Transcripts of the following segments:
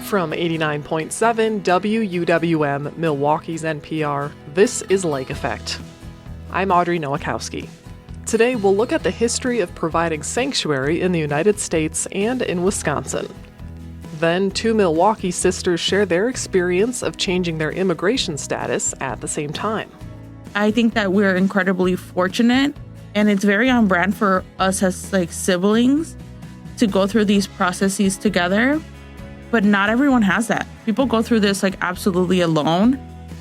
From 89.7 WUWM, Milwaukee's NPR, this is Lake Effect. I'm Audrey Nowakowski. Today we'll look at the history of providing sanctuary in the United States and in Wisconsin. Then two Milwaukee sisters share their experience of changing their immigration status at the same time. I think that we're incredibly fortunate, and it's very on brand for us as siblings to go through these processes together. But not everyone has that. People go through this absolutely alone.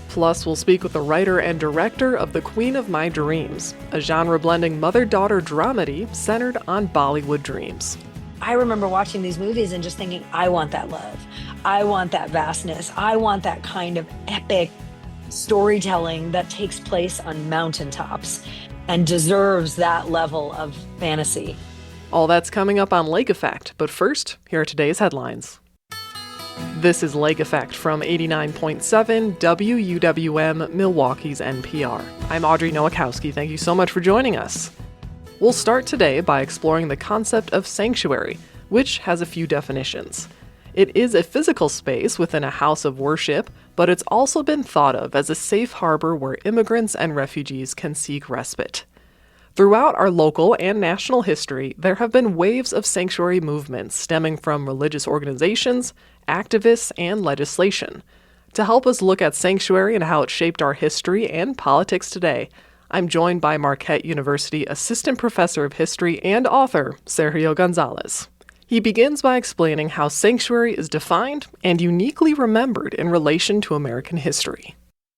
Plus, we'll speak with the writer and director of The Queen of My Dreams, a genre-blending mother-daughter dramedy centered on Bollywood dreams. I remember watching these movies and just thinking, I want that love. I want that vastness. I want that kind of epic storytelling that takes place on mountaintops and deserves that level of fantasy. All that's coming up on Lake Effect, but first, here are today's headlines. This is Lake Effect from 89.7 WUWM, Milwaukee's NPR. I'm Audrey Nowakowski. Thank you so much for joining us. We'll start today by exploring the concept of sanctuary, which has a few definitions. It is a physical space within a house of worship, but it's also been thought of as a safe harbor where immigrants and refugees can seek respite. Throughout our local and national history, there have been waves of sanctuary movements stemming from religious organizations, activists, and legislation. To help us look at sanctuary and how it shaped our history and politics today, I'm joined by Marquette University Assistant Professor of History and author, Sergio Gonzalez. He begins by explaining how sanctuary is defined and uniquely remembered in relation to American history.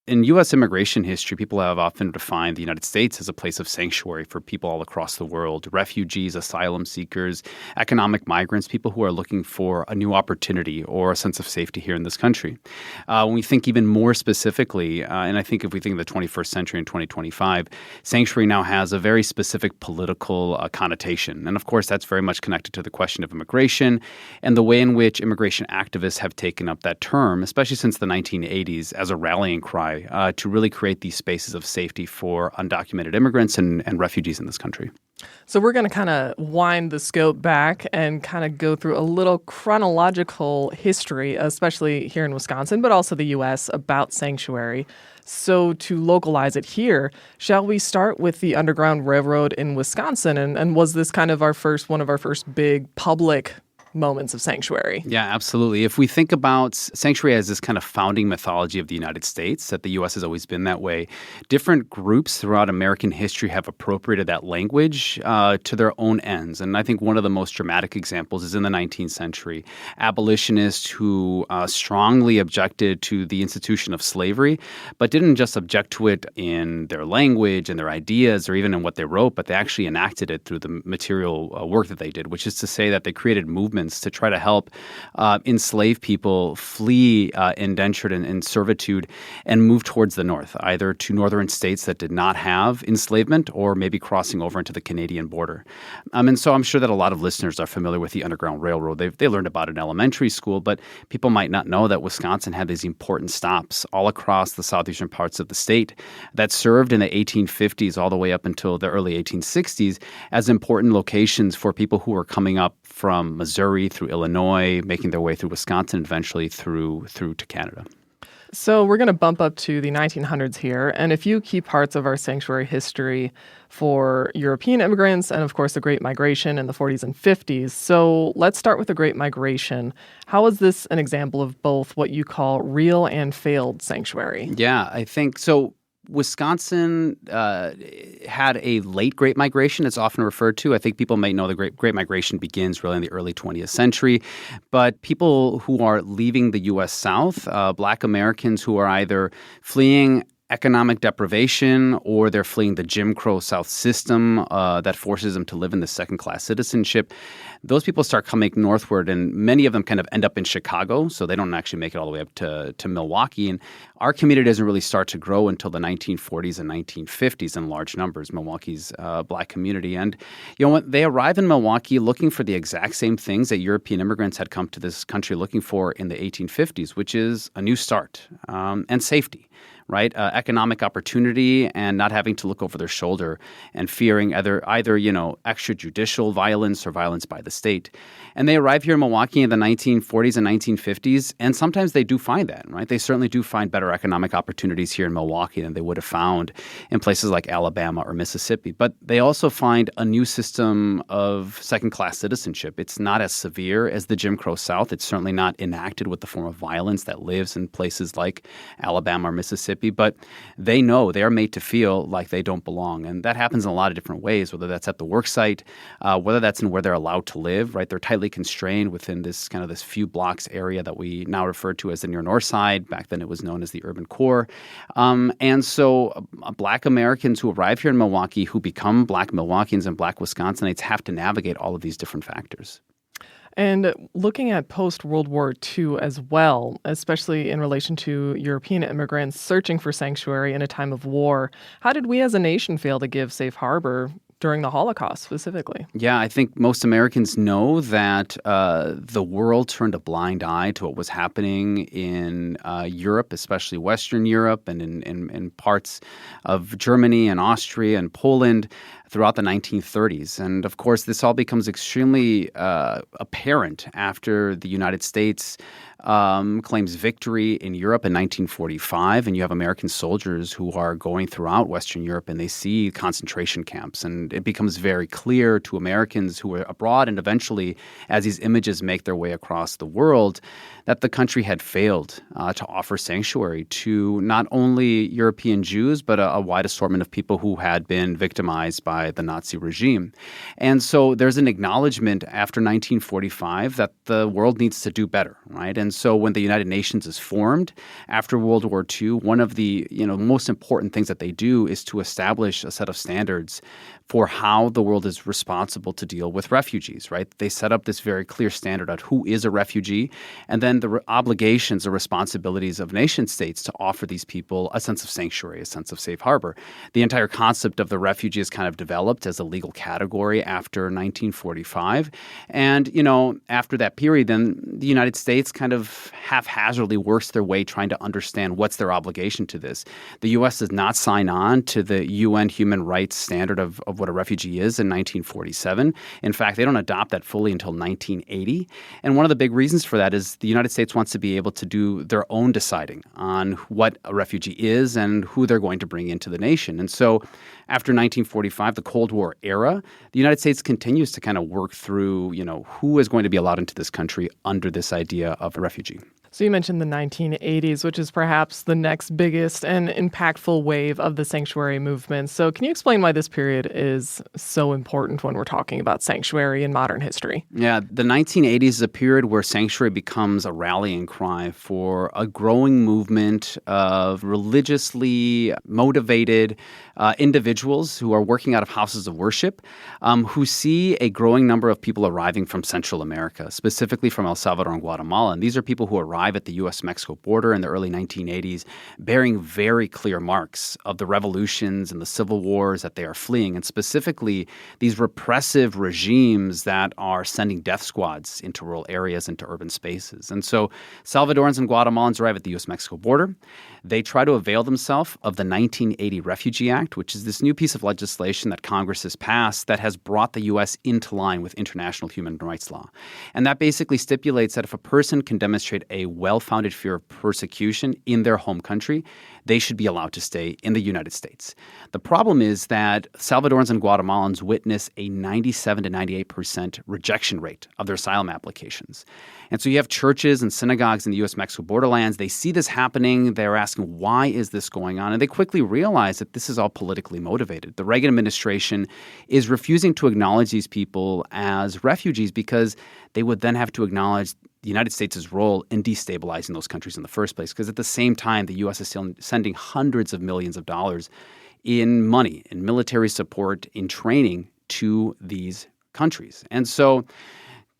In U.S. immigration history, people have often defined the United States as a place of sanctuary for people all across the world, refugees, asylum seekers, economic migrants, people who are looking for a new opportunity or a sense of safety here in this country. When we think even more specifically, and I think if we think of the 21st century and 2025, sanctuary now has a very specific political connotation. And of course, that's very much connected to the question of immigration and the way in which immigration activists have taken up that term, especially since the 1980s, as a rallying cry to really create these spaces of safety for undocumented immigrants and refugees in this country. So we're going to kind of wind the scope back and kind of go through a little chronological history, especially here in Wisconsin, but also the U.S., about sanctuary. So to localize it here, shall we start with the Underground Railroad in Wisconsin? And was this kind of one of our first big public moments of sanctuary? Yeah, absolutely. If we think about sanctuary as this kind of founding mythology of the United States, that the U.S. has always been that way, different groups throughout American history have appropriated that language to their own ends. And I think one of the most dramatic examples is in the 19th century. Abolitionists who strongly objected to the institution of slavery, but didn't just object to it in their language and their ideas or even in what they wrote, but they actually enacted it through the material work that they did, which is to say that they created movements to try to help enslaved people flee indentured and servitude and move towards the north, either to northern states that did not have enslavement or maybe crossing over into the Canadian border. And so I'm sure that a lot of listeners are familiar with the Underground Railroad. They learned about it in elementary school, but people might not know that Wisconsin had these important stops all across the southeastern parts of the state that served in the 1850s all the way up until the early 1860s as important locations for people who were coming up from Missouri through Illinois, making their way through Wisconsin, eventually through to Canada. So we're going to bump up to the 1900s here, and a few key parts of our sanctuary history for European immigrants and, of course, the Great Migration in the 40s and 50s. So let's start with the Great Migration. How is this an example of both what you call real and failed sanctuary? Yeah, I think so. Wisconsin had a late Great Migration, it's often referred to. I think people might know the Great Migration begins really in the early 20th century. But people who are leaving the U.S. South, Black Americans who are either fleeing economic deprivation or they're fleeing the Jim Crow South system that forces them to live in the second-class citizenship, those people start coming northward, and many of them kind of end up in Chicago, so they don't actually make it all the way up to Milwaukee. And our community doesn't really start to grow until the 1940s and 1950s in large numbers, Milwaukee's Black community. And, when they arrive in Milwaukee looking for the exact same things that European immigrants had come to this country looking for in the 1850s, which is a new start and safety. right? Economic opportunity and not having to look over their shoulder and fearing either extrajudicial violence or violence by the state. And they arrive here in Milwaukee in the 1940s and 1950s, and sometimes they do find that, right? They certainly do find better economic opportunities here in Milwaukee than they would have found in places like Alabama or Mississippi. But they also find a new system of second-class citizenship. It's not as severe as the Jim Crow South. It's certainly not enacted with the form of violence that lives in places like Alabama or Mississippi. But they know they are made to feel like they don't belong. And that happens in a lot of different ways, whether that's at the work site, whether that's in where they're allowed to live, right? They're tightly constrained within this few blocks area that we now refer to as the near north side. Back then it was known as the urban core. And so Black Americans who arrive here in Milwaukee, who become Black Milwaukeeans and Black Wisconsinites, have to navigate all of these different factors. And looking at post-World War II as well, especially in relation to European immigrants searching for sanctuary in a time of war, how did we as a nation fail to give safe harbor during the Holocaust specifically? Yeah, I think most Americans know that the world turned a blind eye to what was happening in Europe, especially Western Europe and in parts of Germany and Austria and Poland throughout the 1930s. And of course, this all becomes extremely apparent after the United States claims victory in Europe in 1945, and you have American soldiers who are going throughout Western Europe and they see concentration camps. And it becomes very clear to Americans who are abroad and eventually, as these images make their way across the world, that the country had failed to offer sanctuary to not only European Jews, but a wide assortment of people who had been victimized by the Nazi regime. And so there's an acknowledgement after 1945 that the world needs to do better, right? And so when the United Nations is formed after World War II, one of the most important things that they do is to establish a set of standards for how the world is responsible to deal with refugees, right? They set up this very clear standard on who is a refugee, and then the obligations or responsibilities of nation states to offer these people a sense of sanctuary, a sense of safe harbor. The entire concept of the refugee is kind of developed as a legal category after 1945. And, after that period, then the United States kind of haphazardly works their way trying to understand what's their obligation to this. The U.S. does not sign on to the UN human rights standard of what a refugee is in 1947. In fact, they don't adopt that fully until 1980. And one of the big reasons for that is the United States wants to be able to do their own deciding on what a refugee is and who they're going to bring into the nation. And so after 1945, the Cold War era, the United States continues to kind of work through, who is going to be allowed into this country under this idea of a refugee. So you mentioned the 1980s, which is perhaps the next biggest and impactful wave of the sanctuary movement. So can you explain why this period is so important when we're talking about sanctuary in modern history? Yeah, the 1980s is a period where sanctuary becomes a rallying cry for a growing movement of religiously motivated individuals who are working out of houses of worship, who see a growing number of people arriving from Central America, specifically from El Salvador and Guatemala. And these are people who arrive at the U.S.-Mexico border in the early 1980s, bearing very clear marks of the revolutions and the civil wars that they are fleeing, and specifically these repressive regimes that are sending death squads into rural areas, into urban spaces. And so Salvadorans and Guatemalans arrive at the U.S.-Mexico border. They try to avail themselves of the 1980 Refugee Act, which is this new piece of legislation that Congress has passed that has brought the U.S. into line with international human rights law. And that basically stipulates that if a person can demonstrate a well-founded fear of persecution in their home country, they should be allowed to stay in the United States. The problem is that Salvadorans and Guatemalans witness a 97 to 98% rejection rate of their asylum applications. And so you have churches and synagogues in the U.S.-Mexico borderlands. They see this happening. They're asking, why is this going on? And they quickly realize that this is all politically motivated. The Reagan administration is refusing to acknowledge these people as refugees because they would then have to acknowledge the United States' role in destabilizing those countries in the first place. Because at the same time, the U.S. is still sending hundreds of millions of dollars in money, in military support, in training to these countries. And so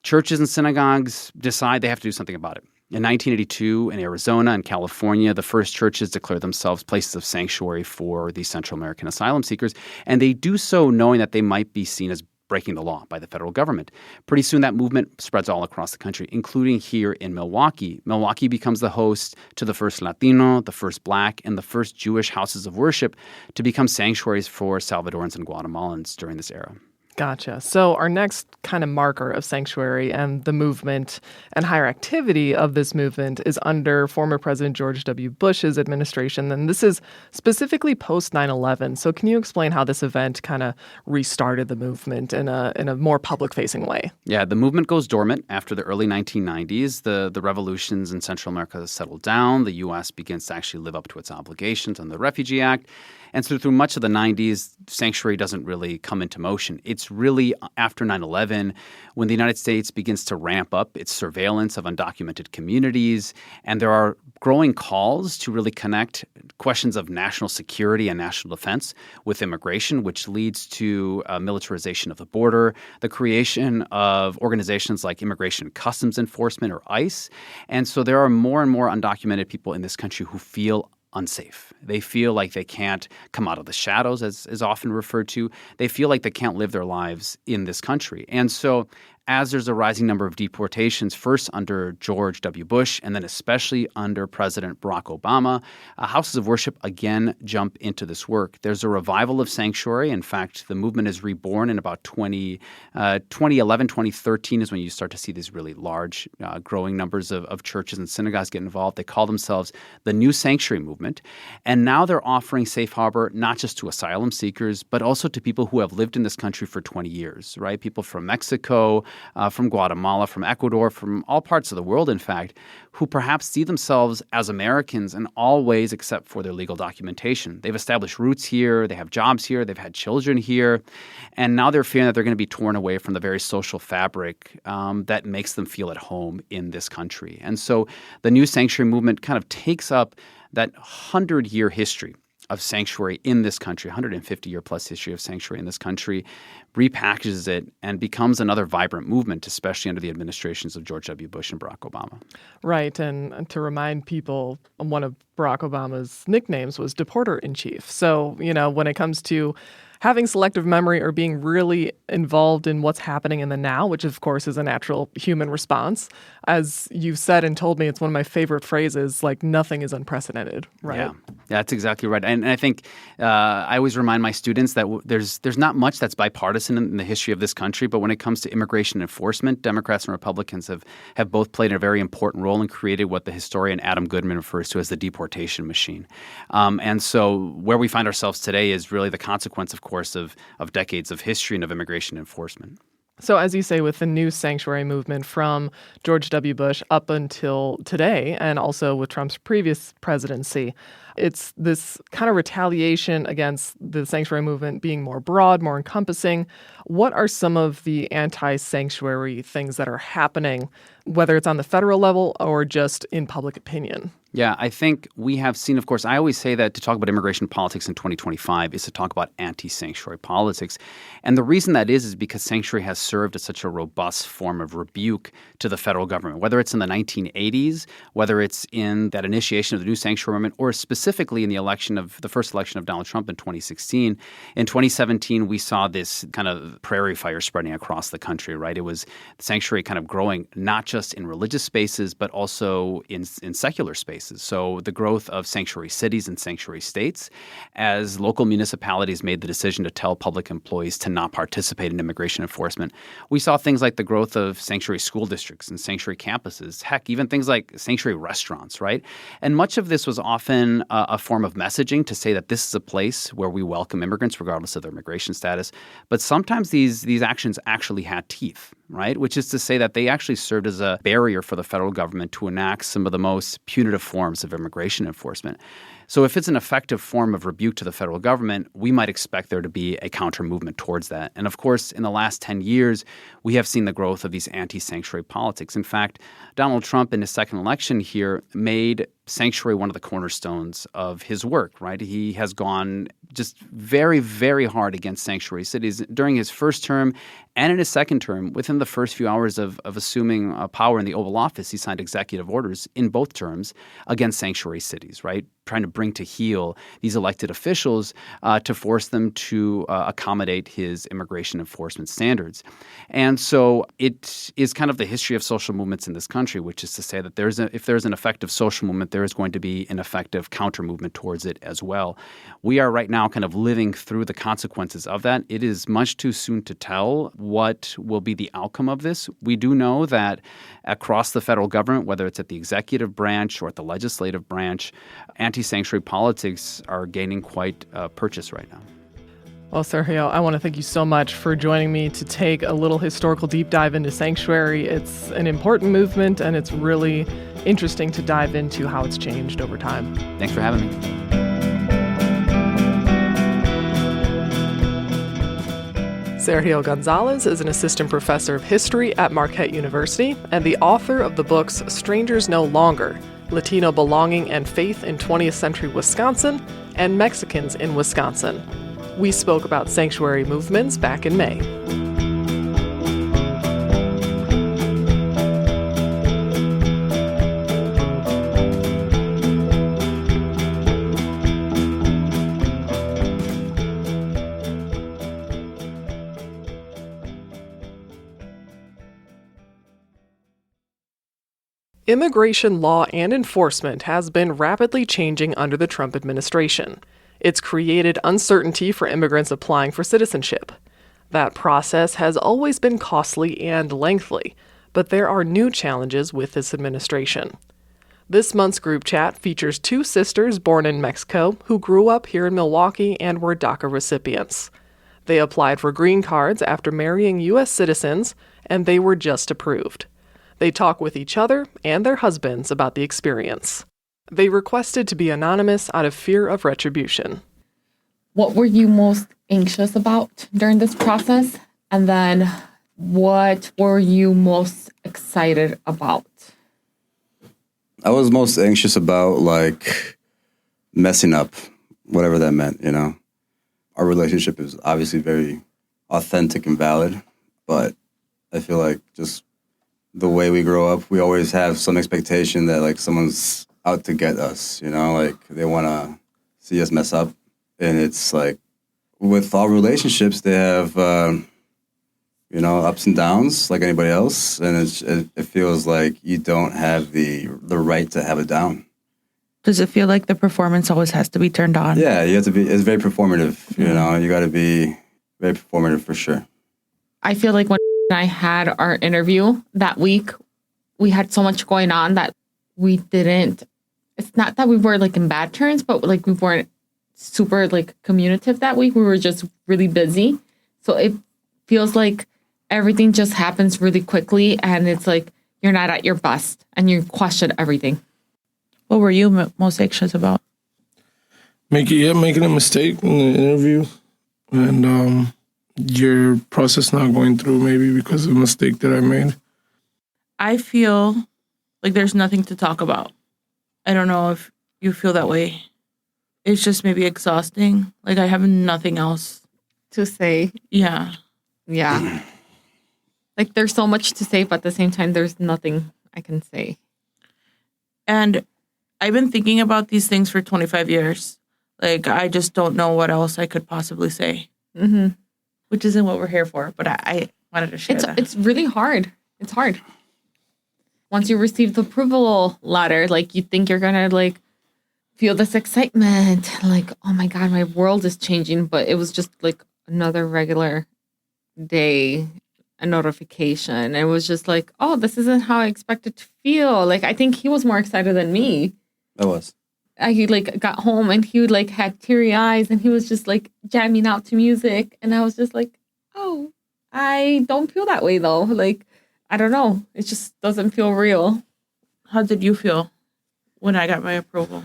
churches and synagogues decide they have to do something about it. In 1982, in Arizona and California, the first churches declare themselves places of sanctuary for these Central American asylum seekers. And they do so knowing that they might be seen as breaking the law by the federal government. Pretty soon that movement spreads all across the country, including here in Milwaukee. Milwaukee becomes the host to the first Latino, the first Black, and the first Jewish houses of worship to become sanctuaries for Salvadorans and Guatemalans during this era. Gotcha. So our next kind of marker of sanctuary and the movement and higher activity of this movement is under former President George W. Bush's administration. And this is specifically post 9/11. So can you explain how this event kind of restarted the movement in a more public-facing way? Yeah, the movement goes dormant after the early 1990s. The revolutions in Central America settled down. The U.S. begins to actually live up to its obligations under the Refugee Act. And so through much of the 90s, sanctuary doesn't really come into motion. It's really after 9/11 when the United States begins to ramp up its surveillance of undocumented communities. And there are growing calls to really connect questions of national security and national defense with immigration, which leads to militarization of the border, the creation of organizations like Immigration and Customs Enforcement, or ICE. And so there are more and more undocumented people in this country who feel unsafe. They feel like they can't come out of the shadows, as is often referred to. They feel like they can't live their lives in this country. And so as there's a rising number of deportations, first under George W. Bush and then especially under President Barack Obama, houses of worship again jump into this work. There's a revival of sanctuary. In fact, the movement is reborn in about 2011, 2013 is when you start to see these really large, growing numbers of churches and synagogues get involved. They call themselves the New Sanctuary Movement. And now they're offering safe harbor not just to asylum seekers, but also to people who have lived in this country for 20 years, right? People from Mexico, from Guatemala, from Ecuador, from all parts of the world, in fact, who perhaps see themselves as Americans in all ways except for their legal documentation. They've established roots here, they have jobs here, they've had children here, and now they're fearing that they're going to be torn away from the very social fabric that makes them feel at home in this country. And so the New Sanctuary Movement kind of takes up that 100-year history of sanctuary in this country, 150-year-plus history of sanctuary in this country, repackages it, and becomes another vibrant movement, especially under the administrations of George W. Bush and Barack Obama. Right. And to remind people, one of Barack Obama's nicknames was Deporter-in-Chief. So, when it comes to having selective memory or being really involved in what's happening in the now, which of course is a natural human response. As you've said and told me, it's one of my favorite phrases, like nothing is unprecedented, right? Yeah, that's exactly right. And I think I always remind my students that there's not much that's bipartisan in the history of this country, but when it comes to immigration enforcement, Democrats and Republicans have both played a very important role and created what the historian Adam Goodman refers to as the deportation machine. And so where we find ourselves today is really the consequence, of course, of decades of history and of immigration enforcement. So as you say, with the New Sanctuary Movement from George W. Bush up until today, and also with Trump's previous presidency, it's this kind of retaliation against the sanctuary movement being more broad, more encompassing. What are some of the anti-sanctuary things that are happening, whether it's on the federal level or just in public opinion? Yeah, I think we have seen, of course, I always say that to talk about immigration politics in 2025 is to talk about anti-sanctuary politics. And the reason that is because sanctuary has served as such a robust form of rebuke to the federal government, whether it's in the 1980s, whether it's in that initiation of the New Sanctuary Movement, or specifically in the first election of Donald Trump in 2016. In 2017, we saw this kind of prairie fire spreading across the country, right? It was sanctuary kind of growing not just in religious spaces, but also in secular spaces. So the growth of sanctuary cities and sanctuary states as local municipalities made the decision to tell public employees to not participate in immigration enforcement. We saw things like the growth of sanctuary school districts and sanctuary campuses, heck, even things like sanctuary restaurants, right? And much of this was often a form of messaging to say that this is a place where we welcome immigrants regardless of their immigration status. But sometimes these actions actually had teeth, right? Which is to say that they actually served as a barrier for the federal government to enact some of the most punitive forms of immigration enforcement. So if it's an effective form of rebuke to the federal government, we might expect there to be a counter movement towards that. And of course, in the last 10 years, we have seen the growth of these anti-sanctuary politics. In fact, Donald Trump in his second election here made sanctuary one of the cornerstones of his work, right? He has gone just very, very hard against sanctuary cities during his first term and in his second term. Within the first few hours of assuming power in the Oval Office, he signed executive orders in both terms against sanctuary cities, right? trying to bring to heel these elected officials to force them to accommodate his immigration enforcement standards. And so it is kind of the history of social movements in this country, which is to say that if there's an effective social movement, there is going to be an effective counter movement towards it as well. We are right now kind of living through the consequences of that. It is much too soon to tell what will be the outcome of this. We do know that across the federal government, whether it's at the executive branch or at the legislative branch, anti-sanctuary politics are gaining quite a purchase right now. Well, Sergio, I want to thank you so much for joining me to take a little historical deep dive into sanctuary. It's an important movement, and it's really interesting to dive into how it's changed over time. Thanks for having me. Sergio Gonzalez is an assistant professor of history at Marquette University and the author of the books Strangers No Longer, Latino Belonging and Faith in 20th Century Wisconsin, and Mexicans in Wisconsin. We spoke about sanctuary movements back in May. Immigration law and enforcement has been rapidly changing under the Trump administration. It's created uncertainty for immigrants applying for citizenship. That process has always been costly and lengthy, but there are new challenges with this administration. This month's group chat features two sisters born in Mexico who grew up here in Milwaukee and were DACA recipients. They applied for green cards after marrying U.S. citizens, and they were just approved. They talk with each other and their husbands about the experience. They requested to be anonymous out of fear of retribution. What were you most anxious about during this process? And then what were you most excited about? I was most anxious about, messing up, whatever that meant, you know. Our relationship is obviously very authentic and valid, but I feel like just the way we grow up, we always have some expectation that, someone's out to get us, you know, they want to see us mess up. And it's with all relationships, they have, ups and downs like anybody else. And it feels like you don't have the right to have a down. Does it feel like the performance always has to be turned on? Yeah, you have to be, it's very performative, you know, you got to be very performative for sure. I feel like when I had our interview that week, we had so much going on that we didn't, it's not that we were in bad terms, but we weren't super communicative that week. We were just really busy. So it feels like everything just happens really quickly, and it's you're not at your best and you question everything. What were you most anxious about? Making a mistake in the interview, and your process not going through maybe because of a mistake that I made. I feel like there's nothing to talk about. I don't know if you feel that way. It's just maybe exhausting. I have nothing else To say. Yeah. Yeah. There's so much to say, but at the same time, there's nothing I can say. And I've been thinking about these things for 25 years. I just don't know what else I could possibly say. Mm-hmm. Which isn't what we're here for, but I wanted to share that. It's really hard. It's hard. Once you receive the approval letter, you think you're going to, feel this excitement. Oh my God, my world is changing. But it was just, another regular day, a notification. It was just oh, this isn't how I expected to feel. I think he was more excited than me. I was. He got home and he would had teary eyes and he was just jamming out to music. And I was just oh, I don't feel that way though. I don't know. It just doesn't feel real. How did you feel when I got my approval?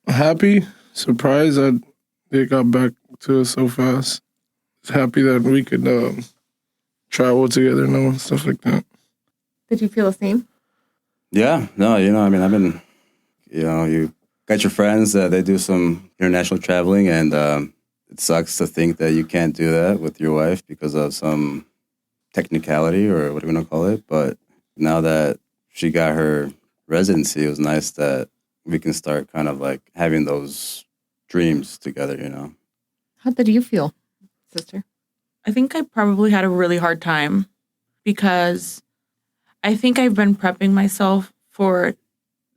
Happy, surprised that they got back to us so fast. Happy that we could travel together and stuff like that. Did you feel the same? Yeah, no, I've been, you got your friends, they do some international traveling, and it sucks to think that you can't do that with your wife because of some technicality or whatever you want to call it. But now that she got her residency, it was nice that we can start kind of like having those dreams together, you know? How did you feel, sister? I think I probably had a really hard time because I think I've been prepping myself for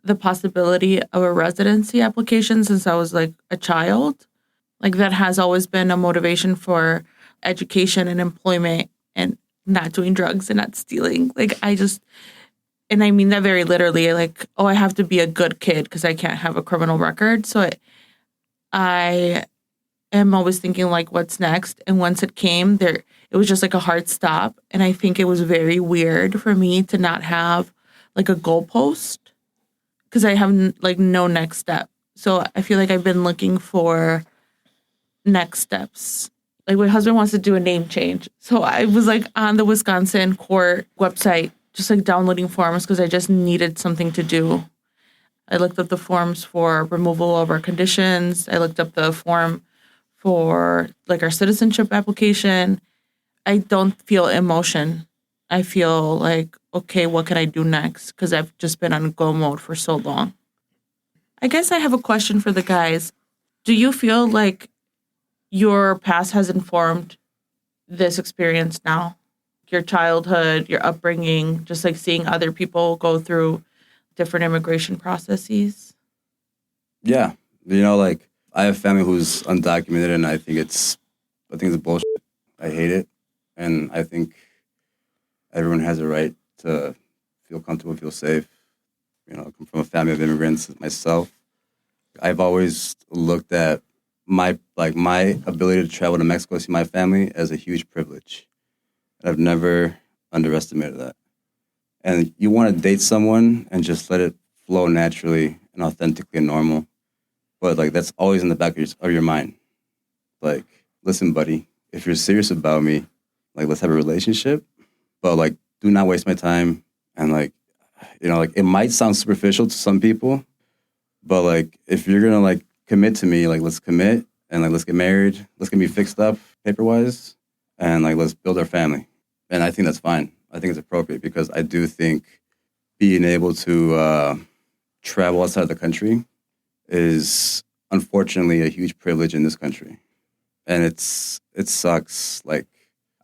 the possibility of a residency application since I was like a child. Like that has always been a motivation for education and employment and not doing drugs and not stealing. Like and I mean that very literally, like, oh, I have to be a good kid because I can't have a criminal record. So I am always thinking like, what's next? And once it came there, it was just like a hard stop. And I think it was very weird for me to not have like a goalpost because I have like no next step. So I feel like I've been looking for next steps. Like my husband wants to do a name change. So I was like on the Wisconsin court website, just like downloading forms because I just needed something to do. I looked up the forms for removal of our conditions. I looked up the form for like our citizenship application. I don't feel emotion. I feel like, okay, what can I do next? Because I've just been on go mode for so long. I guess I have a question for the guys. Do you feel like your past has informed this experience now? Your childhood, your upbringing, just like seeing other people go through different immigration processes? Yeah. You know, like I have family who's undocumented and I think it's bullshit. I hate it. And I think everyone has a right to feel comfortable, feel safe. You know, I come from a family of immigrants myself. I've always looked at my ability to travel to Mexico to see my family as a huge privilege. I've never underestimated that. And you want to date someone and just let it flow naturally and authentically and normal. But like that's always in the back of your mind. Like, listen, buddy, if you're serious about me, like let's have a relationship. But like, do not waste my time. And like, you know, like it might sound superficial to some people, but like if you're gonna like commit to me, like let's commit and like let's get married, let's get me fixed up paper wise, and like let's build our family. And I think that's fine. I think it's appropriate because I do think being able to travel outside the country is unfortunately a huge privilege in this country. And it sucks. Like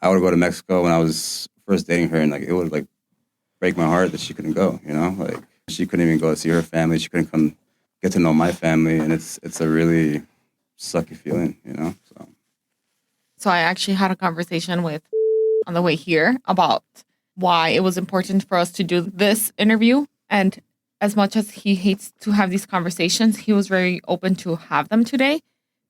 I would go to Mexico when I was first dating her and like it would like break my heart that she couldn't go, you know? Like she couldn't even go see her family. She couldn't come get to know my family. And it's a really sucky feeling, you know? So I actually had a conversation with on the way here about why it was important for us to do this interview. And as much as he hates to have these conversations, he was very open to have them today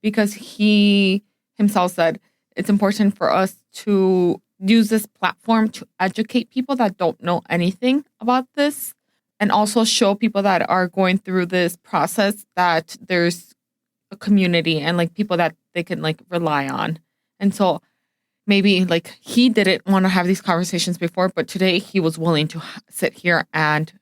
because he himself said it's important for us to use this platform to educate people that don't know anything about this and also show people that are going through this process that there's a community and like people that they can like rely on. And so maybe like he didn't want to have these conversations before, but today he was willing to sit here and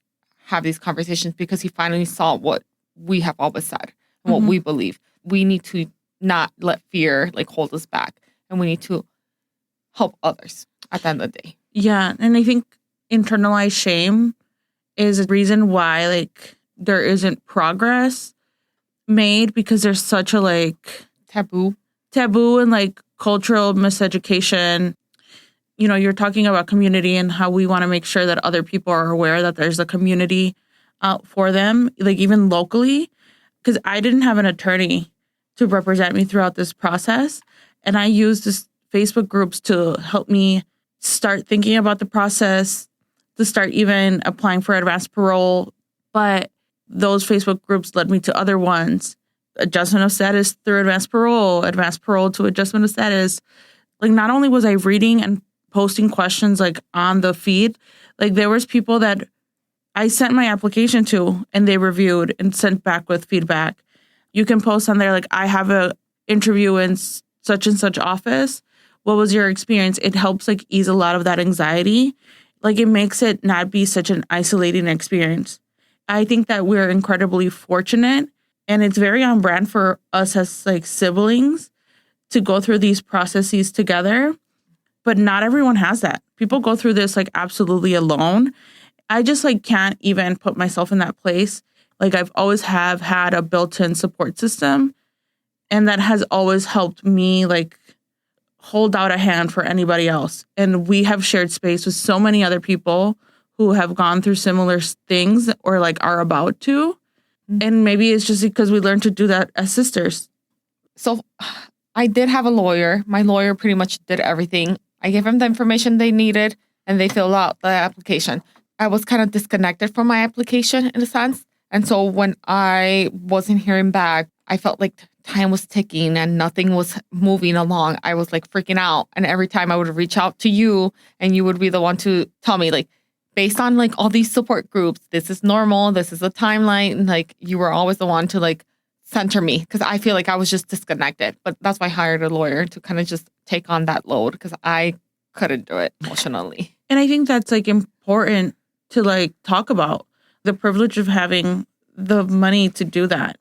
have these conversations because he finally saw what we have always said and what we believe. We need to not let fear like hold us back, and we need to help others at the end of the day. Yeah, and I think internalized shame is a reason why like there isn't progress made because there's such a like Taboo and like cultural miseducation. You know, you're talking about community and how we want to make sure that other people are aware that there's a community out for them, like even locally, because I didn't have an attorney to represent me throughout this process. And I used this Facebook groups to help me start thinking about the process, to start even applying for advanced parole. But those Facebook groups led me to other ones. Adjustment of status through advanced parole to adjustment of status. Like not only was I reading and posting questions like on the feed, like there was people that I sent my application to and they reviewed and sent back with feedback. You can post on there like, I have a interview in such and such office. What was your experience? It helps like ease a lot of that anxiety. Like it makes it not be such an isolating experience. I think that we're incredibly fortunate and it's very on brand for us as like siblings to go through these processes together. But not everyone has that. People go through this like absolutely alone. I just like can't even put myself in that place. Like I've always have had a built-in support system, and that has always helped me like hold out a hand for anybody else. And we have shared space with so many other people who have gone through similar things or like are about to. And maybe it's just because we learned to do that as sisters. So I did have a lawyer. My lawyer pretty much did everything. I gave them the information they needed and they filled out the application. I was kind of disconnected from my application in a sense. And so when I wasn't hearing back, I felt like time was ticking and nothing was moving along. I was like freaking out. And every time I would reach out to you and you would be the one to tell me like, based on like all these support groups, this is normal. This is a timeline. And like you were always the one to like center me because I feel like I was just disconnected. But that's why I hired a lawyer to kind of just take on that load because I couldn't do it emotionally. And I think that's like important to like talk about the privilege of having the money to do that.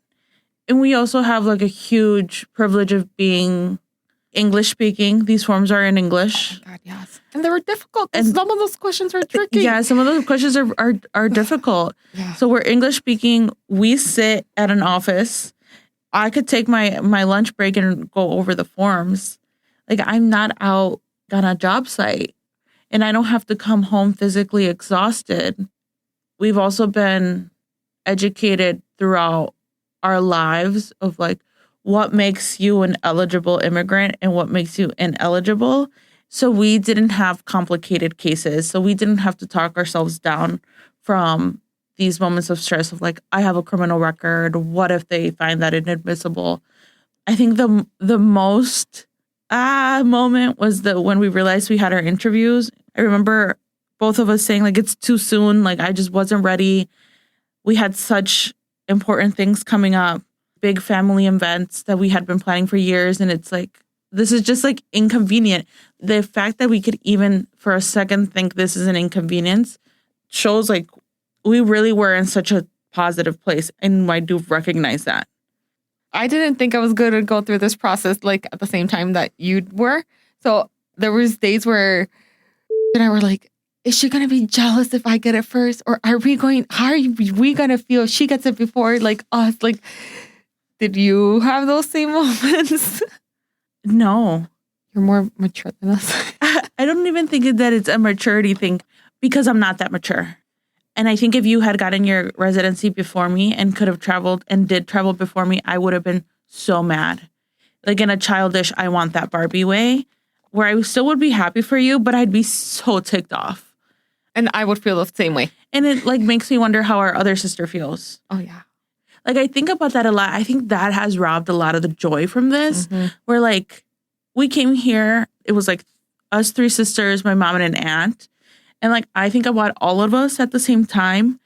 And we also have like a huge privilege of being English speaking. These forms are in English. Oh God, yes. And they were difficult. And some of those questions were tricky. Yeah, some of those questions are difficult. Yeah. So we're English speaking. We sit at an office. I could take my lunch break and go over the forms. Like I'm not out on a job site. And I don't have to come home physically exhausted. We've also been educated throughout our lives of like what makes you an eligible immigrant and what makes you ineligible. So we didn't have complicated cases. So we didn't have to talk ourselves down from these moments of stress of like, I have a criminal record. What if they find that inadmissible? I think the most moment was when we realized we had our interviews. I remember both of us saying like, it's too soon. Like I just wasn't ready. We had such important things coming up, big family events that we had been planning for years. And it's like, this is just like inconvenient. The fact that we could even for a second think this is an inconvenience shows like we really were in such a positive place. And I do recognize that. I didn't think I was going to go through this process like at the same time that you were. So there was days where and I were like, is she going to be jealous if I get it first? Or how are we going to feel if she gets it before like us? Like, did you have those same moments? No. You're more mature than us. I don't even think that it's a maturity thing because I'm not that mature. And I think if you had gotten your residency before me and could have traveled and did travel before me, I would have been so mad. Like in a childish, I want that Barbie way, where I still would be happy for you, but I'd be so ticked off. And I would feel the same way. And it like makes me wonder how our other sister feels. Oh, yeah. Like I think about that a lot. I think that has robbed a lot of the joy from this. Mm-hmm. Where like we came here, it was like us three sisters, my mom and an aunt. And like I think about all of us at the same time.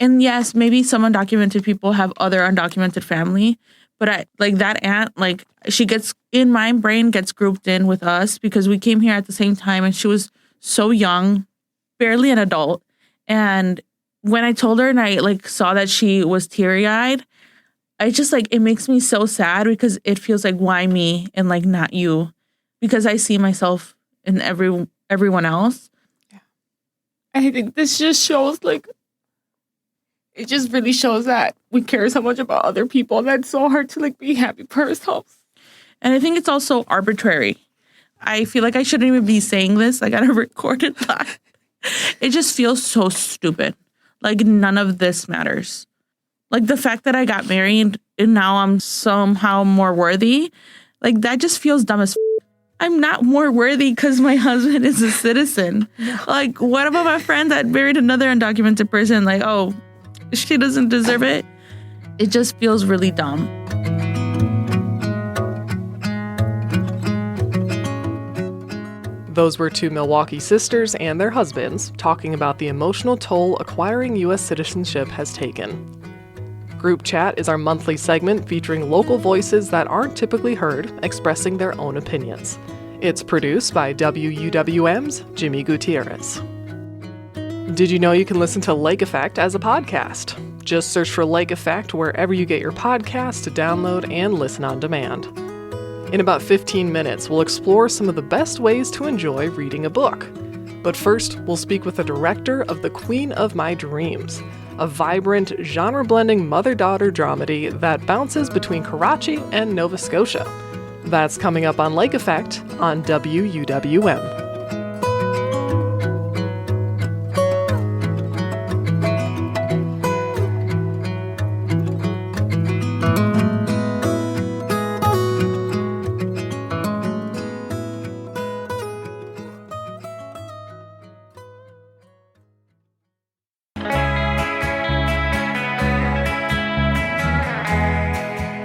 And yes, maybe some undocumented people have other undocumented family. But I like that aunt, like she gets in my brain gets grouped in with us because we came here at the same time and she was so young, barely an adult. And when I told her and I like saw that she was teary-eyed, I just like, it makes me so sad because it feels like, why me and like not you? Because I see myself in everyone else. Yeah. I think this just shows like, it just really shows that we care so much about other people. And that's so hard to like be happy for ourselves. And I think it's also arbitrary. I feel like I shouldn't even be saying this. I gotta record it live. It just feels so stupid. Like none of this matters. Like the fact that I got married and now I'm somehow more worthy. Like that just feels dumb as I'm not more worthy because my husband is a citizen. Like what about my friend that married another undocumented person? Like, oh, she doesn't deserve it. It just feels really dumb. Those were two Milwaukee sisters and their husbands talking about the emotional toll acquiring U.S. citizenship has taken. Group Chat is our monthly segment featuring local voices that aren't typically heard, expressing their own opinions. It's produced by WUWM's Jimmy Gutierrez. Did you know you can listen to Lake Effect as a podcast? Just search for Lake Effect wherever you get your podcasts to download and listen on demand. In about 15 minutes, we'll explore some of the best ways to enjoy reading a book. But first, we'll speak with the director of The Queen of My Dreams, a vibrant, genre-blending mother-daughter dramedy that bounces between Karachi and Nova Scotia. That's coming up on Lake Effect on WUWM.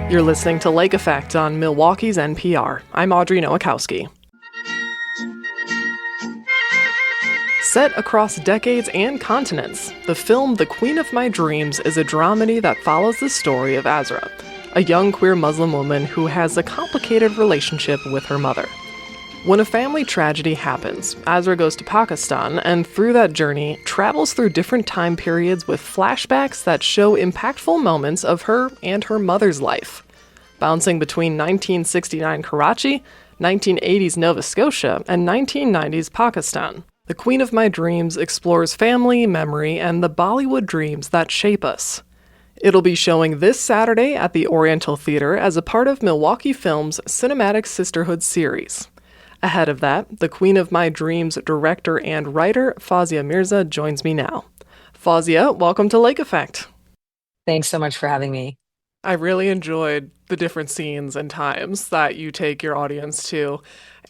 You're listening to Lake Effect on Milwaukee's NPR. I'm Audrey Nowakowski. Set across decades and continents, the film The Queen of My Dreams is a dramedy that follows the story of Azra, a young queer Muslim woman who has a complicated relationship with her mother. When a family tragedy happens, Azra goes to Pakistan and through that journey travels through different time periods with flashbacks that show impactful moments of her and her mother's life. Bouncing between 1969 Karachi, 1980s Nova Scotia, and 1990s Pakistan, The Queen of My Dreams explores family, memory, and the Bollywood dreams that shape us. It'll be showing this Saturday at the Oriental Theater as a part of Milwaukee Film's Cinematic Sisterhood series. Ahead of that, The Queen of My Dreams director and writer Fawzia Mirza joins me now. Fawzia, welcome to Lake Effect. Thanks so much for having me. I really enjoyed the different scenes and times that you take your audience to.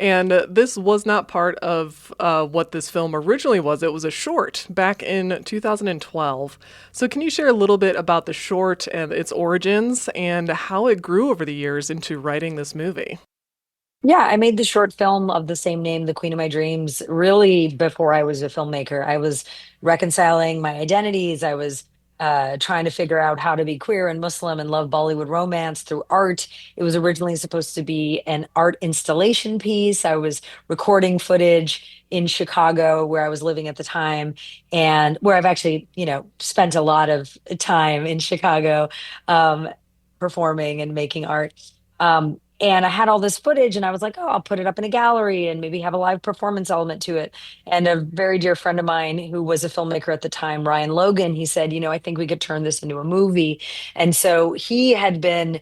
And this was not part of what this film originally was. It was a short back in 2012. So can you share a little bit about the short and its origins and how it grew over the years into writing this movie? Yeah, I made the short film of the same name, The Queen of My Dreams, really before I was a filmmaker. I was reconciling my identities. I was trying to figure out how to be queer and Muslim and love Bollywood romance through art. It was originally supposed to be an art installation piece. I was recording footage in Chicago, where I was living at the time, and where I've actually, spent a lot of time in Chicago, um, performing and making art. And I had all this footage, and I was like, oh, I'll put it up in a gallery and maybe have a live performance element to it. And a very dear friend of mine who was a filmmaker at the time, Ryan Logan, he said, I think we could turn this into a movie. And so he had been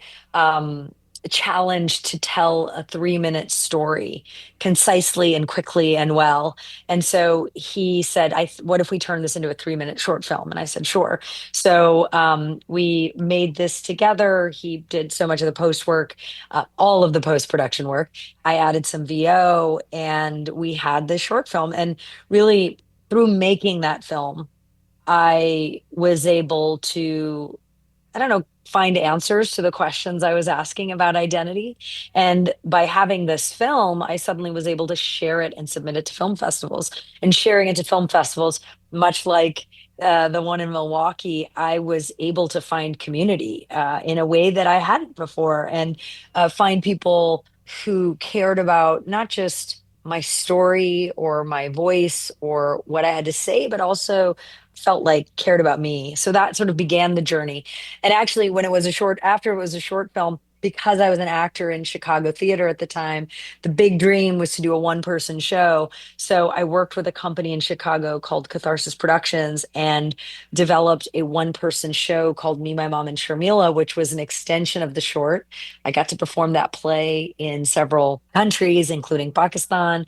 challenged to tell a 3-minute story concisely and quickly and well. And so he said, what if we turn this into a 3-minute short film? And I said, sure. So we made this together. He did so much of the post work, all of the post production work. I added some VO, and we had this short film. And really, through making that film, I was able to, I don't know, find answers to the questions I was asking about identity. And by having this film, I suddenly was able to share it and submit it to film festivals. And sharing it to film festivals, much like the one in Milwaukee, I was able to find community in a way that I hadn't before, and find people who cared about not just my story or my voice or what I had to say, but also felt like cared about me. So that sort of began the journey. And actually, when it was a short, after it was a short film, because I was an actor in Chicago theater at the time, the big dream was to do a one-person show. So I worked with a company in Chicago called Catharsis Productions and developed a one-person show called Me, My Mom, and Sharmila, which was an extension of the short. I got to perform that play in several countries, including Pakistan.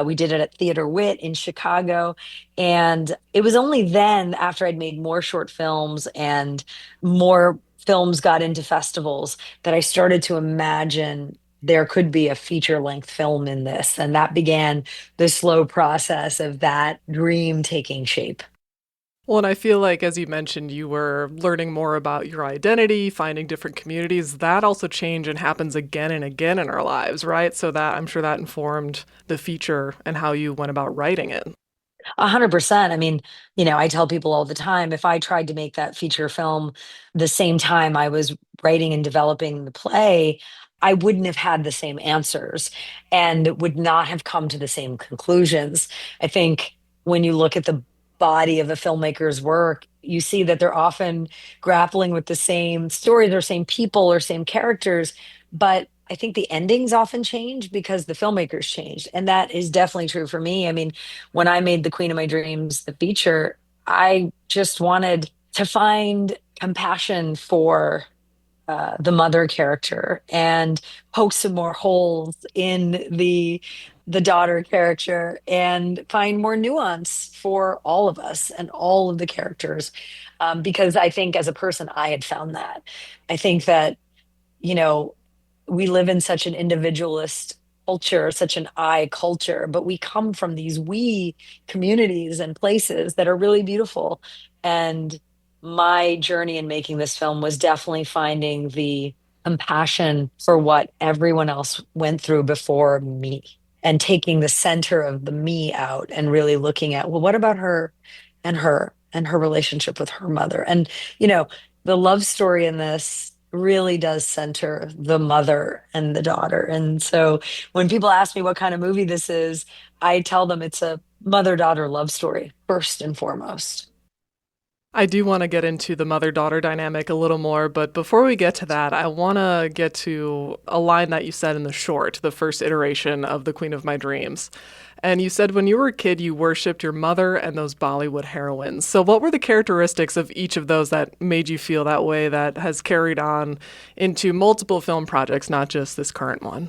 We did it at Theater Wit in Chicago. And it was only then, after I'd made more short films and more films got into festivals, that I started to imagine there could be a feature length film in this. And that began the slow process of that dream taking shape. Well, and I feel like, as you mentioned, you were learning more about your identity, finding different communities. That also changes and happens again and again in our lives, right? So that, I'm sure that informed the feature and how you went about writing it. 100%. I mean, I tell people all the time, if I tried to make that feature film the same time I was writing and developing the play, I wouldn't have had the same answers and would not have come to the same conclusions. I think when you look at the body of a filmmaker's work, you see that they're often grappling with the same stories or same people or same characters, but I think the endings often change because the filmmakers changed. And that is definitely true for me. I mean, when I made The Queen of My Dreams, the feature, I just wanted to find compassion for the mother character and poke some more holes in the daughter character and find more nuance for all of us and all of the characters. Because I think as a person, I had found that. I think that, you know, we live in such an individualist culture, such an I culture, but we come from these we communities and places that are really beautiful. And my journey in making this film was definitely finding the compassion for what everyone else went through before me and taking the center of the me out and really looking at, well, what about her and her relationship with her mother? And, you know, the love story in this really does center the mother and the daughter. And so when people ask me what kind of movie this is, I tell them it's a mother-daughter love story, first and foremost. I do want to get into the mother daughter dynamic a little more, but before we get to that, I want to get to a line that you said in the short, the first iteration of The Queen of My Dreams. And you said when you were a kid, you worshipped your mother and those Bollywood heroines. So, what were the characteristics of each of those that made you feel that way that has carried on into multiple film projects, not just this current one?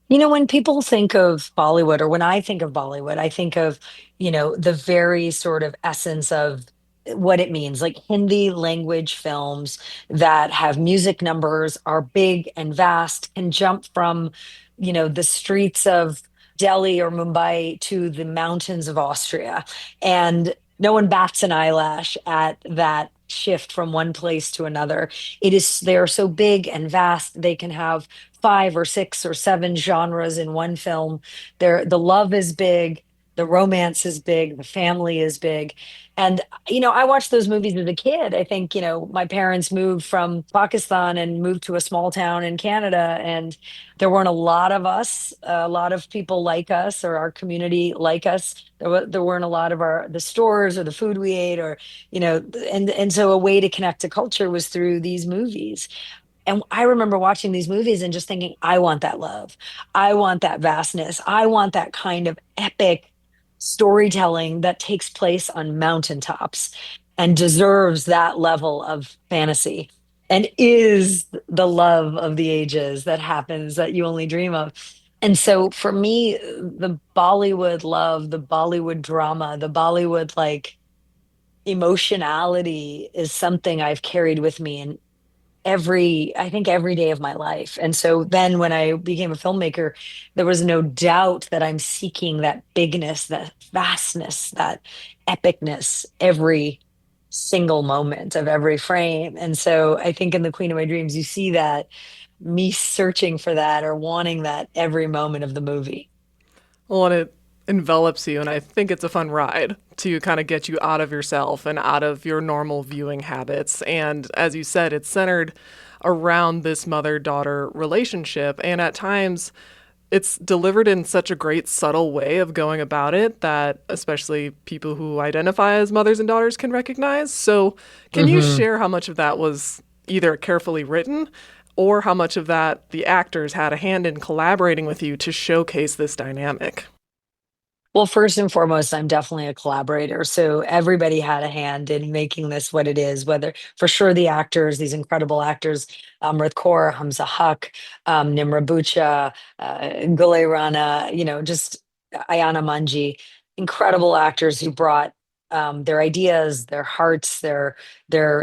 You know, when people think of Bollywood, or when I think of Bollywood, I think of, you know, the very sort of essence of what it means, like Hindi language films that have music numbers, are big and vast, can jump from, you know, the streets of Delhi or Mumbai to the mountains of Austria. And no one bats an eyelash at that shift from one place to another. It is, they are so big and vast, they can have five or six or seven genres in one film. There, the love is big, the romance is big, the family is big. And, you know, I watched those movies as a kid. I think, you know, my parents moved from Pakistan and moved to a small town in Canada. And there weren't a lot of us, a lot of people like us or our community like us. There weren't a lot of the stores or the food we ate or, you know, and so a way to connect to culture was through these movies. And I remember watching these movies and just thinking, I want that love. I want that vastness. I want that kind of epic storytelling that takes place on mountaintops and deserves that level of fantasy and is the love of the ages that happens that you only dream of. And so for me, the Bollywood love, the Bollywood drama, the Bollywood like emotionality is something I've carried with me in I think every day of my life. And so then when I became a filmmaker, there was no doubt that I'm seeking that bigness, that vastness, that epicness every single moment of every frame. And so I think in The Queen of My Dreams, you see that, me searching for that or wanting that every moment of the movie. Well, and it envelops you, and I think it's a fun ride to kind of get you out of yourself and out of your normal viewing habits. And as you said, it's centered around this mother-daughter relationship, and at times it's delivered in such a great subtle way of going about it that especially people who identify as mothers and daughters can recognize. So can you share how much of that was either carefully written or how much of that the actors had a hand in collaborating with you to showcase this dynamic? Well, first and foremost, I'm definitely a collaborator. So everybody had a hand in making this what it is, whether for sure the actors, these incredible actors, Amrit Kaur, Hamza Haq, Nimra Bucha, Gulay Rana, you know, just Ayana Manji, incredible actors who brought their ideas, their hearts, their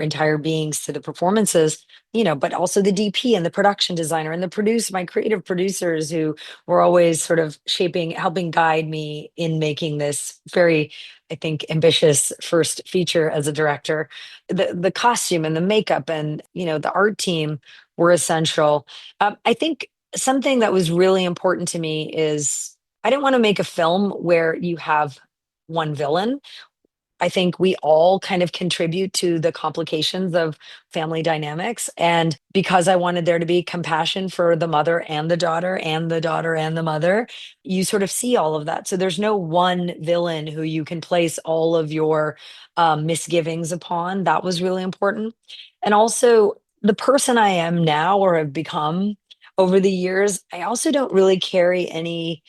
entire beings to the performances, you know, but also the DP and the production designer and the my creative producers who were always sort of shaping, helping guide me in making this very, I think, ambitious first feature as a director. The costume and the makeup and, you know, the art team were essential. I think something that was really important to me is I didn't want to make a film where you have one villain. I think we all kind of contribute to the complications of family dynamics. And because I wanted there to be compassion for the mother and the daughter and the daughter and the mother, you sort of see all of that. So there's no one villain who you can place all of your misgivings upon. That was really important. And also, the person I am now or have become over the years, I also don't really carry any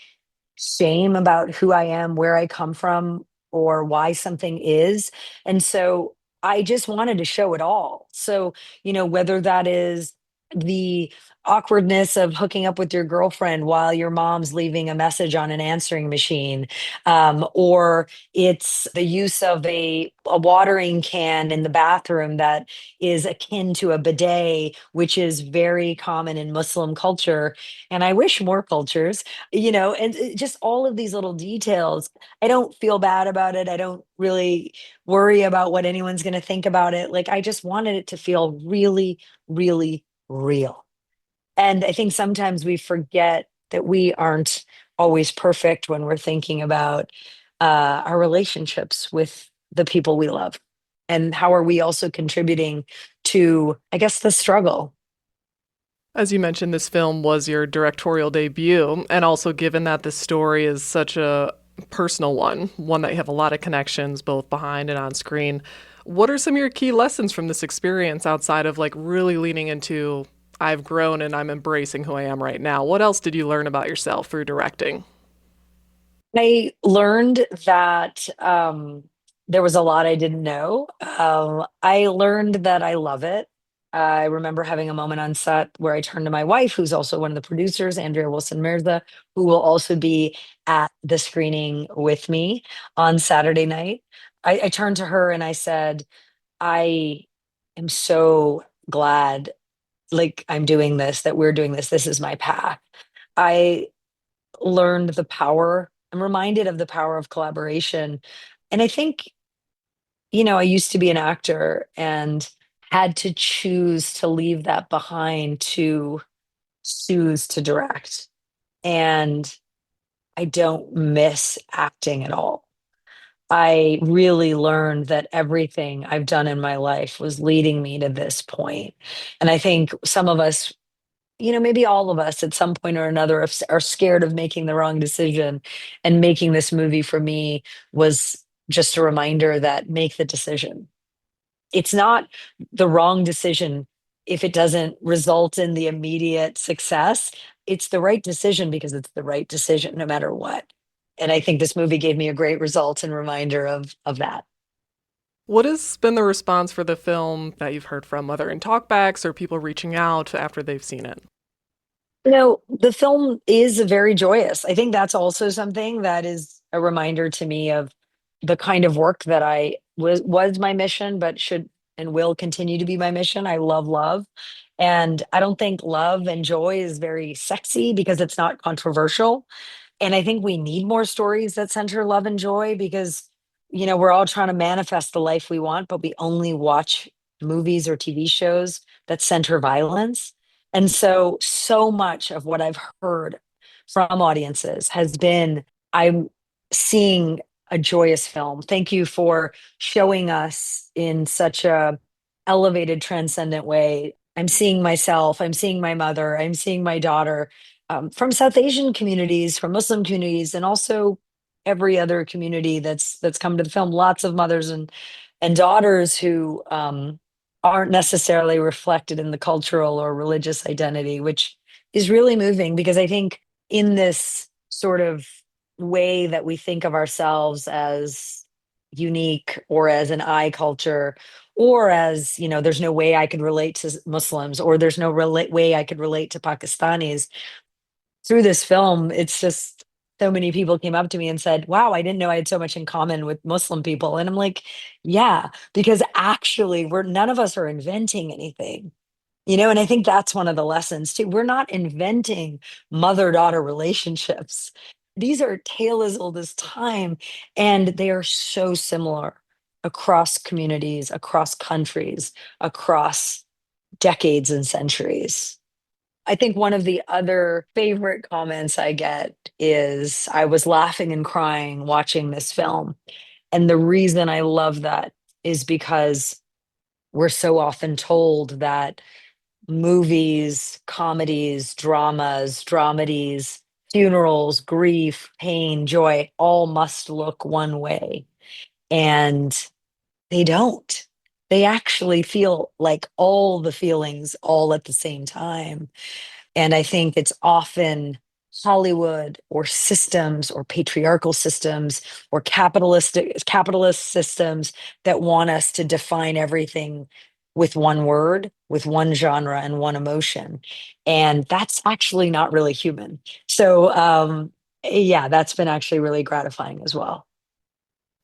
shame about who I am, where I come from, or why something is. And so I just wanted to show it all. So, whether that is the awkwardness of hooking up with your girlfriend while your mom's leaving a message on an answering machine, or it's the use of a watering can in the bathroom that is akin to a bidet, which is very common in Muslim culture. And I wish more cultures, and just all of these little details. I don't feel bad about it. I don't really worry about what anyone's going to think about it. Like, I just wanted it to feel really, really real. And I think sometimes we forget that we aren't always perfect when we're thinking about our relationships with the people we love. And how are we also contributing to, I guess, the struggle? As you mentioned, this film was your directorial debut, and also given that this story is such a personal one that you have a lot of connections both behind and on screen. What are some of your key lessons from this experience outside of like really leaning into I've grown and I'm embracing who I am right now? What else did you learn about yourself through directing? I learned that there was a lot I didn't know. I learned that I love it. I remember having a moment on set where I turned to my wife, who's also one of the producers, Andrea Wilson Mirza, who will also be at the screening with me on Saturday night. I turned to her and I said, I am so glad, like, I'm doing this, that we're doing this. This is my path. I learned the power. I'm reminded of the power of collaboration. And I think, I used to be an actor and had to choose to leave that behind to choose to direct. And I don't miss acting at all. I really learned that everything I've done in my life was leading me to this point. And I think some of us, maybe all of us at some point or another are scared of making the wrong decision. And making this movie for me was just a reminder that make the decision. It's not the wrong decision if it doesn't result in the immediate success. It's the right decision because it's the right decision no matter what. And I think this movie gave me a great result and reminder of that. What has been the response for the film that you've heard from, whether in talkbacks or people reaching out after they've seen it? The film is very joyous. I think that's also something that is a reminder to me of the kind of work that I was my mission, but should and will continue to be my mission. I love love. And I don't think love and joy is very sexy because it's not controversial. And I think we need more stories that center love and joy because, we're all trying to manifest the life we want, but we only watch movies or TV shows that center violence. And so much of what I've heard from audiences has been, I'm seeing a joyous film. Thank you for showing us in such a elevated, transcendent way. I'm seeing myself, I'm seeing my mother, I'm seeing my daughter, from South Asian communities, from Muslim communities, and also every other community that's come to the film. Lots of mothers and daughters who aren't necessarily reflected in the cultural or religious identity, which is really moving because I think in this sort of way that we think of ourselves as unique or as an I culture, or as, there's no way I could relate to Muslims, or there's no way I could relate to Pakistanis. Through this film, it's just so many people came up to me and said, wow, I didn't know I had so much in common with Muslim people. And I'm like, yeah, because actually none of us are inventing anything. And I think that's one of the lessons too. We're not inventing mother-daughter relationships. These are tale as old as time, and they are so similar across communities, across countries, across decades and centuries. I think one of the other favorite comments I get is I was laughing and crying watching this film. And the reason I love that is because we're so often told that movies, comedies, dramas, dramedies, funerals, grief, pain, joy all must look one way. And they don't. They actually feel like all the feelings all at the same time. And I think it's often Hollywood or systems or patriarchal systems or capitalist systems that want us to define everything with one word, with one genre and one emotion. And that's actually not really human. So yeah, that's been actually really gratifying as well.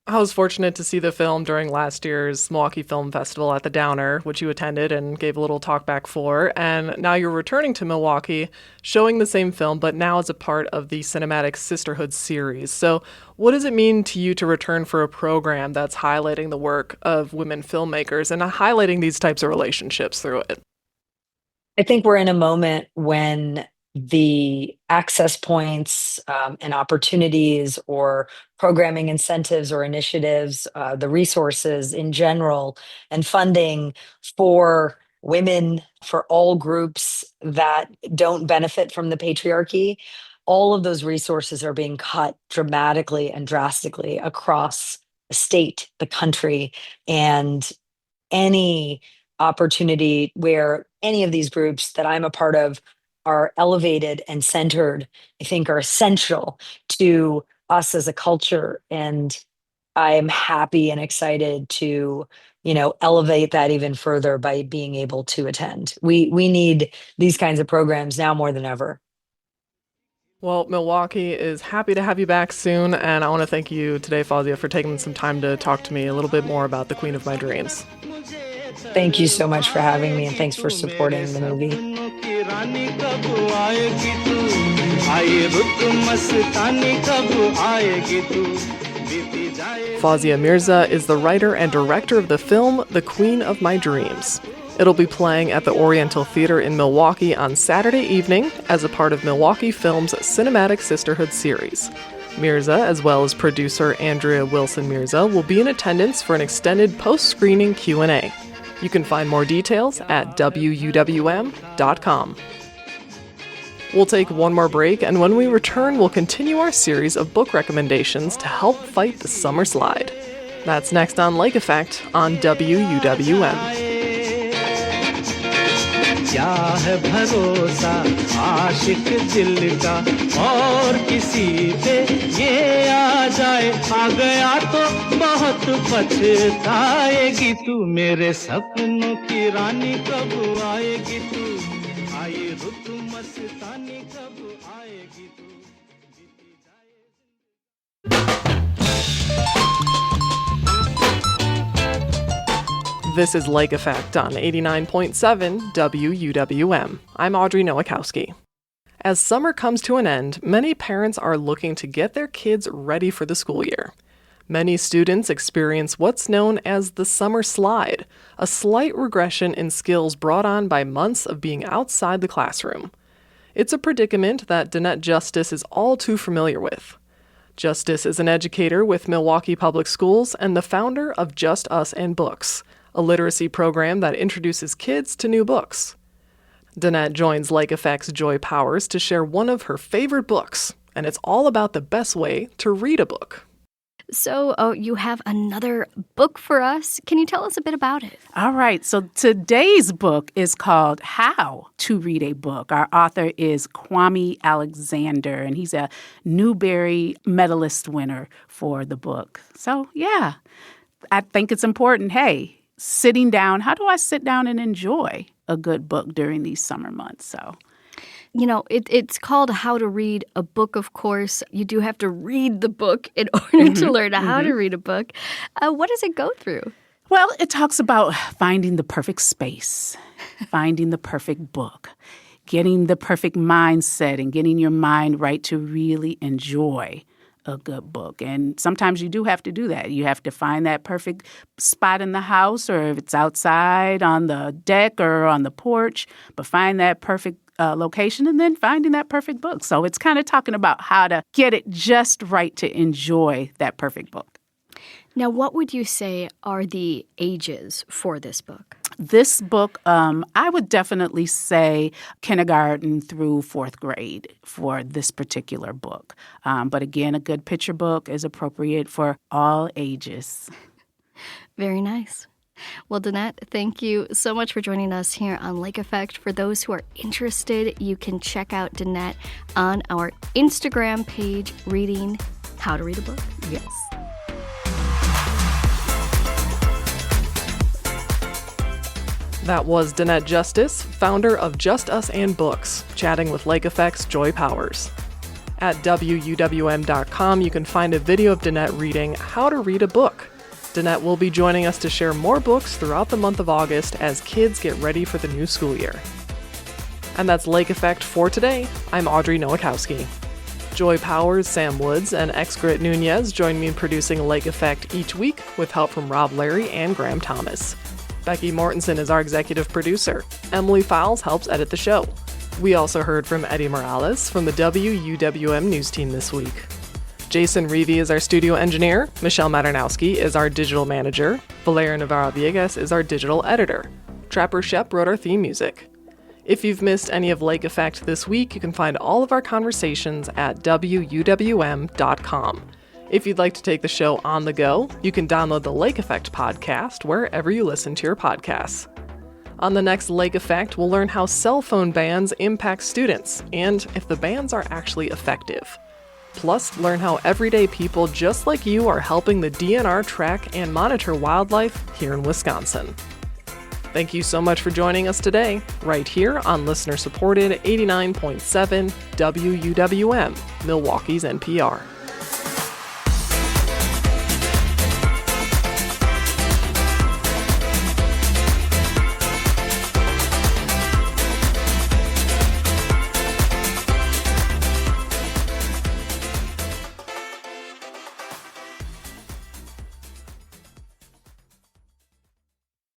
I was fortunate to see the film during last year's Milwaukee Film Festival at the Downer, which you attended and gave a little talk back for. And now you're returning to Milwaukee, showing the same film, but now as a part of the Cinematic Sisterhood series. So, what does it mean to you to return for a program that's highlighting the work of women filmmakers and highlighting these types of relationships through it? I think we're in a moment when the access points and opportunities or programming incentives or initiatives, the resources in general, and funding for women, for all groups that don't benefit from the patriarchy, all of those resources are being cut dramatically and drastically across the state, the country, and any opportunity where any of these groups that I'm a part of are elevated and centered, I think are essential to us as a culture. And I am happy and excited to, elevate that even further by being able to attend. We need these kinds of programs now more than ever. Well, Milwaukee is happy to have you back soon, and I want to thank you today, Fazia, for taking some time to talk to me a little bit more about The Queen of My Dreams. Thank you so much for having me, and thanks for supporting the movie. Fazia Mirza is the writer and director of the film The Queen of My Dreams. It'll be playing at the Oriental Theater in Milwaukee on Saturday evening as a part of Milwaukee Film's Cinematic Sisterhood series. Mirza, as well as producer Andrea Wilson Mirza, will be in attendance for an extended post-screening Q&A. You can find more details at wuwm.com. We'll take one more break, and when we return, we'll continue our series of book recommendations to help fight the summer slide. That's next on Lake Effect on WUWM. क्या है भरोसा आशिक दिल का और किसी पे ये आ जाए आ गया तो बहुत पछताएगी तू मेरे सपनों की रानी कब आएगी तू आई रुत मस्तानी कब आएगी तू बीती जाए This is Lake Effect on 89.7 WUWM. I'm Audrey Nowakowski. As summer comes to an end, many parents are looking to get their kids ready for the school year. Many students experience what's known as the summer slide, a slight regression in skills brought on by months of being outside the classroom. It's a predicament that Danette Justice is all too familiar with. Justice is an educator with Milwaukee Public Schools and the founder of Just Us and Books, a literacy program that introduces kids to new books. Danette joins Lake Effect's Joy Powers to share one of her favorite books, and it's all about the best way to read a book. So, you have another book for us. Can you tell us a bit about it? All right. So today's book is called How to Read a Book. Our author is Kwame Alexander, and he's a Newbery medalist winner for the book. So, yeah, I think it's important. Hey, sitting down, how do I sit down and enjoy a good book during these summer months? So, it's called How to Read a Book, of course. You do have to read the book in order to learn how to read a book. What does it go through? Well, it talks about finding the perfect space, finding the perfect book, getting the perfect mindset, and getting your mind right to really enjoy a good book. And sometimes you do have to do that. You have to find that perfect spot in the house, or if it's outside on the deck or on the porch, but find that perfect location and then finding that perfect book. So it's kind of talking about how to get it just right to enjoy that perfect book. Now, what would you say are the ages for this book? This book, I would definitely say kindergarten through fourth grade for this particular book. But again, a good picture book is appropriate for all ages. Very nice. Well, Danette, thank you so much for joining us here on Lake Effect. For those who are interested, you can check out Danette on our Instagram page, reading How to Read a Book. Yes. That was Danette Justice, founder of Just Us and Books, chatting with Lake Effect's Joy Powers. At WUWM.com, you can find a video of Danette reading How to Read a Book. Danette will be joining us to share more books throughout the month of August as kids get ready for the new school year. And that's Lake Effect for today. I'm Audrey Nowakowski. Joy Powers, Sam Woods, and X-Grit Nunez join me in producing Lake Effect each week with help from Rob Larry and Graham Thomas. Becky Mortensen is our executive producer. Emily Fowles helps edit the show. We also heard from Eddie Morales from the WUWM news team this week. Jason Reevy is our studio engineer. Michelle Maternowski is our digital manager. Valeria Navarro-Villegas is our digital editor. Trapper Shep wrote our theme music. If you've missed any of Lake Effect this week, you can find all of our conversations at WUWM.com. If you'd like to take the show on the go, you can download the Lake Effect podcast wherever you listen to your podcasts. On the next Lake Effect, we'll learn how cell phone bans impact students and if the bans are actually effective. Plus, learn how everyday people just like you are helping the DNR track and monitor wildlife here in Wisconsin. Thank you so much for joining us today, right here on listener-supported 89.7 WUWM, Milwaukee's NPR.